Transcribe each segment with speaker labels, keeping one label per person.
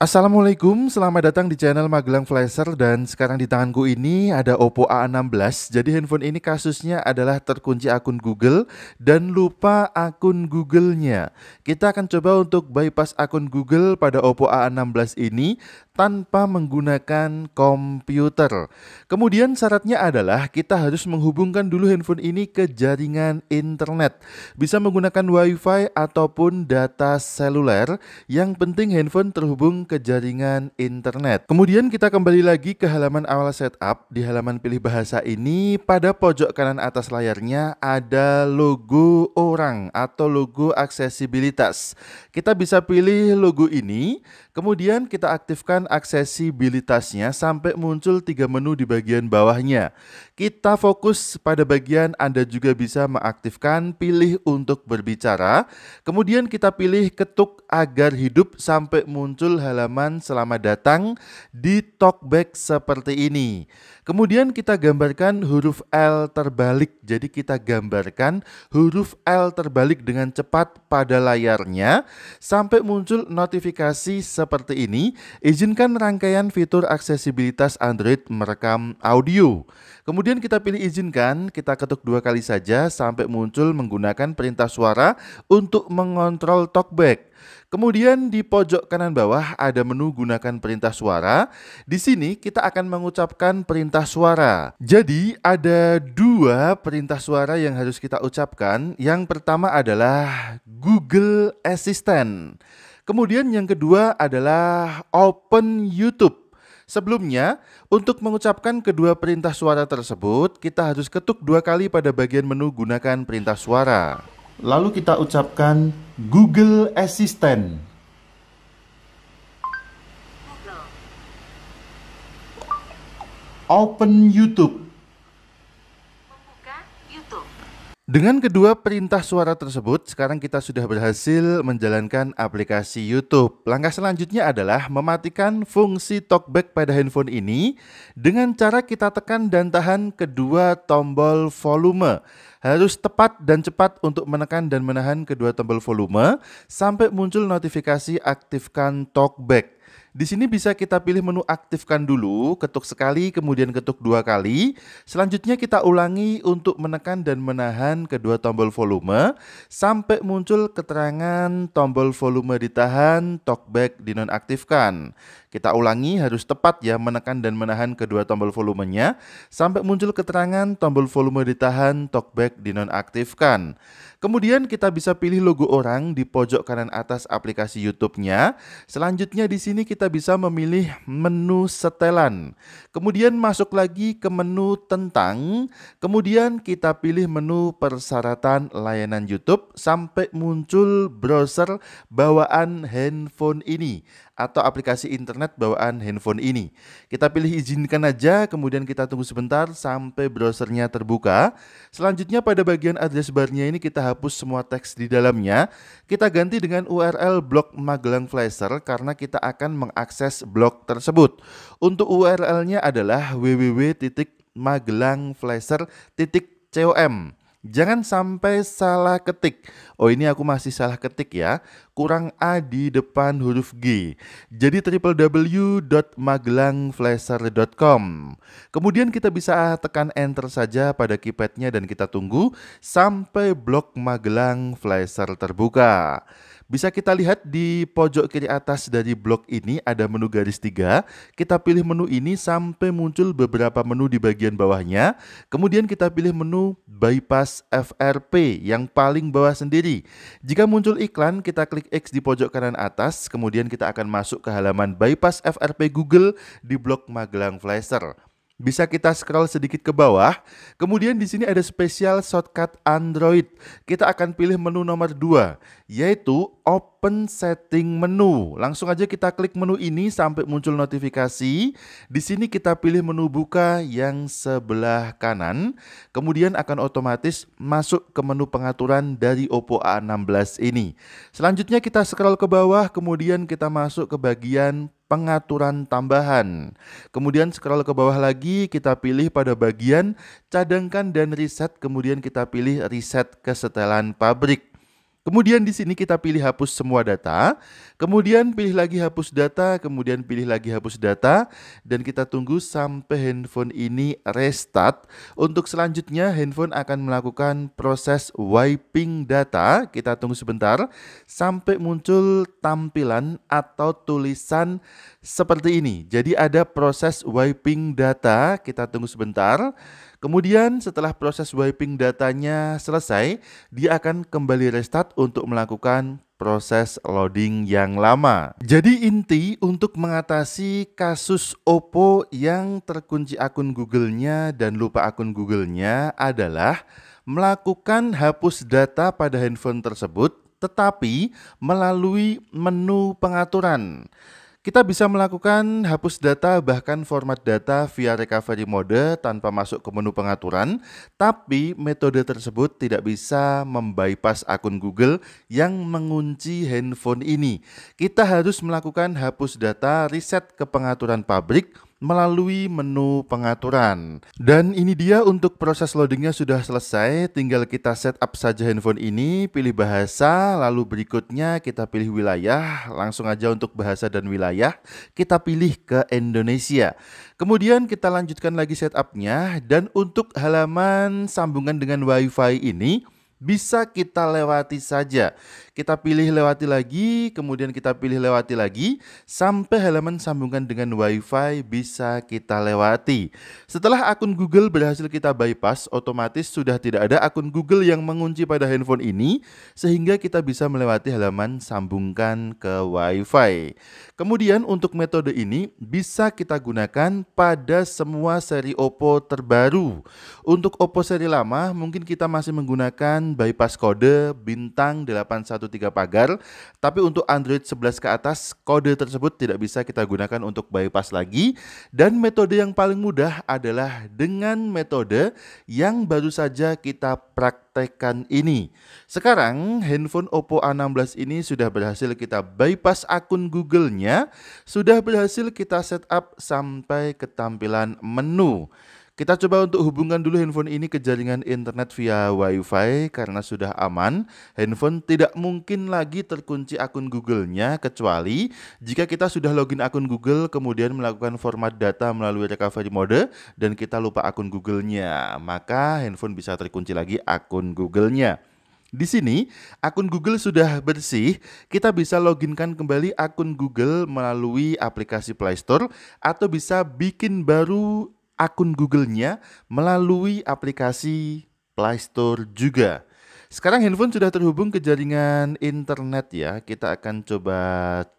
Speaker 1: Assalamualaikum, selamat datang di channel Magelang Flasher dan sekarang di tanganku ini ada Oppo A16. Jadi handphone ini kasusnya adalah terkunci akun Google dan lupa akun Google-nya. Kita akan coba untuk bypass akun Google pada Oppo A16 ini tanpa menggunakan komputer. Kemudian syaratnya adalah kita harus menghubungkan dulu handphone ini ke jaringan internet. Bisa menggunakan WiFi ataupun data seluler. Yang penting handphone terhubung ke jaringan internet. Kemudian kita kembali lagi ke halaman awal setup. Di halaman pilih bahasa ini, pada pojok kanan atas layarnya ada logo orang atau logo aksesibilitas. Kita bisa pilih logo ini, kemudian kita aktifkan aksesibilitasnya sampai muncul 3 menu di bagian bawahnya. Kita fokus pada bagian Anda juga bisa mengaktifkan pilih untuk berbicara. Kemudian kita pilih ketuk agar hidup sampai muncul halaman selamat datang di talkback seperti ini. Kemudian kita gambarkan huruf L terbalik. Jadi kita gambarkan huruf L terbalik dengan cepat pada layarnya sampai muncul notifikasi seperti ini. Izinkan rangkaian fitur aksesibilitas Android merekam audio. Kemudian kita pilih izinkan, kita ketuk 2 kali saja sampai muncul menggunakan perintah suara untuk mengontrol talkback. Kemudian di pojok kanan bawah ada menu gunakan perintah suara. Di sini kita akan mengucapkan perintah suara. Jadi ada 2 perintah suara yang harus kita ucapkan. Yang pertama adalah Google Assistant. Kemudian yang kedua adalah Open YouTube. Sebelumnya, untuk mengucapkan kedua perintah suara tersebut, kita harus ketuk 2 kali pada bagian menu gunakan perintah suara. Lalu kita ucapkan Google Assistant. Open YouTube.
Speaker 2: Membuka YouTube.
Speaker 1: Dengan kedua perintah suara tersebut, sekarang kita sudah berhasil menjalankan aplikasi YouTube. Langkah selanjutnya adalah mematikan fungsi talkback pada handphone ini dengan cara kita tekan dan tahan kedua tombol volume. Harus tepat dan cepat untuk menekan dan menahan kedua tombol volume sampai muncul notifikasi aktifkan talkback. Di sini bisa kita pilih menu aktifkan dulu, ketuk sekali kemudian ketuk 2 kali. Selanjutnya kita ulangi untuk menekan dan menahan kedua tombol volume sampai muncul keterangan tombol volume ditahan, talkback dinonaktifkan. Kita ulangi, harus tepat ya menekan dan menahan kedua tombol volumenya sampai muncul keterangan tombol volume ditahan, talkback dinonaktifkan. Kemudian kita bisa pilih logo orang di pojok kanan atas aplikasi YouTube-nya. Selanjutnya di sini kita bisa memilih menu setelan. Kemudian masuk lagi ke menu tentang. Kemudian kita pilih menu persyaratan layanan YouTube sampai muncul browser bawaan handphone ini atau aplikasi internet bawaan handphone ini. Kita pilih izinkan aja, kemudian kita tunggu sebentar sampai browsernya terbuka. Selanjutnya pada bagian address barnya ini kita hapus semua teks di dalamnya. Kita ganti dengan URL blog Magelang Flasher karena kita akan mengakses blog tersebut. Untuk URL-nya adalah www.magelangflasher.com. Jangan sampai salah ketik. Oh, ini aku masih salah ketik ya. Kurang A di depan huruf G. Jadi www.magelangflasher.com. Kemudian kita bisa tekan enter saja pada keypadnya dan kita tunggu sampai blog Magelang Flasher terbuka. Bisa kita lihat di pojok kiri atas dari blok ini ada menu garis 3. Kita pilih menu ini sampai muncul beberapa menu di bagian bawahnya. Kemudian kita pilih menu bypass FRP yang paling bawah sendiri. Jika muncul iklan, kita klik X di pojok kanan atas. Kemudian kita akan masuk ke halaman bypass FRP Google di blog Magelang Flasher. Bisa kita scroll sedikit ke bawah. Kemudian di sini ada spesial shortcut Android. Kita akan pilih menu nomor 2, yaitu Open Setting Menu. Langsung aja kita klik menu ini sampai muncul notifikasi. Di sini kita pilih menu buka yang sebelah kanan. Kemudian akan otomatis masuk ke menu pengaturan dari Oppo A16 ini. Selanjutnya kita scroll ke bawah, kemudian kita masuk ke bagian pengaturan tambahan. Kemudian scroll ke bawah lagi, kita pilih pada bagian cadangkan dan reset, kemudian kita pilih reset kesetelan pabrik. Kemudian di sini kita pilih hapus semua data, kemudian pilih lagi hapus data, kemudian pilih lagi hapus data, dan kita tunggu sampai handphone ini restart. Untuk selanjutnya handphone akan melakukan proses wiping data. Kita tunggu sebentar sampai muncul tampilan atau tulisan seperti ini. Jadi ada proses wiping data, kita tunggu sebentar. Kemudian setelah proses wiping datanya selesai, dia akan kembali restart untuk melakukan proses loading yang lama. Jadi inti untuk mengatasi kasus Oppo yang terkunci akun Google-nya dan lupa akun Google-nya adalah melakukan hapus data pada handphone tersebut tetapi melalui menu pengaturan. Kita bisa melakukan hapus data bahkan format data via recovery mode tanpa masuk ke menu pengaturan, tapi metode tersebut tidak bisa membypass akun Google yang mengunci handphone ini. Kita harus melakukan hapus data reset ke pengaturan pabrik melalui menu pengaturan. Dan ini dia untuk proses loadingnya sudah selesai, tinggal kita setup saja handphone ini, pilih bahasa, lalu berikutnya kita pilih wilayah, langsung aja untuk bahasa dan wilayah, kita pilih ke Indonesia. Kemudian kita lanjutkan lagi setupnya, dan untuk halaman sambungan dengan WiFi ini, bisa kita lewati saja. Kita pilih lewati lagi, kemudian kita pilih lewati lagi, sampai halaman sambungan dengan WiFi bisa kita lewati. Setelah akun Google berhasil kita bypass, otomatis sudah tidak ada akun Google yang mengunci pada handphone ini, sehingga kita bisa melewati halaman sambungkan ke WiFi. Kemudian untuk metode ini bisa kita gunakan pada semua seri Oppo terbaru. Untuk Oppo seri lama, mungkin kita masih menggunakan bypass kode bintang 813 pagar, tapi untuk Android 11 ke atas kode tersebut tidak bisa kita gunakan untuk bypass lagi, dan metode yang paling mudah adalah dengan metode yang baru saja kita praktekkan ini. Sekarang handphone Oppo A16 ini sudah berhasil kita bypass akun Google-nya, sudah berhasil kita setup sampai ke tampilan menu. Kita coba untuk hubungkan dulu handphone ini ke jaringan internet via WiFi karena sudah aman. Handphone tidak mungkin lagi terkunci akun Google-nya kecuali jika kita sudah login akun Google kemudian melakukan format data melalui recovery mode dan kita lupa akun Google-nya. Maka handphone bisa terkunci lagi akun Google-nya. Di sini akun Google sudah bersih, kita bisa loginkan kembali akun Google melalui aplikasi Play Store atau bisa bikin baru akun Google-nya melalui aplikasi Play Store juga. Sekarang handphone sudah terhubung ke jaringan internet ya. Kita akan coba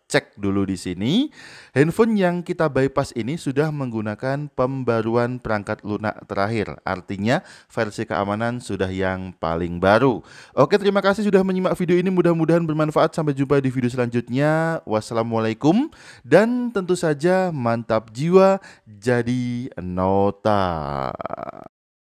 Speaker 1: cek dulu di sini. Handphone yang kita bypass ini sudah menggunakan pembaruan perangkat lunak terakhir. Artinya versi keamanan sudah yang paling baru. Oke, terima kasih sudah menyimak video ini. Mudah-mudahan bermanfaat. Sampai jumpa di video selanjutnya. Wassalamualaikum. Dan tentu saja mantap jiwa jadi nota.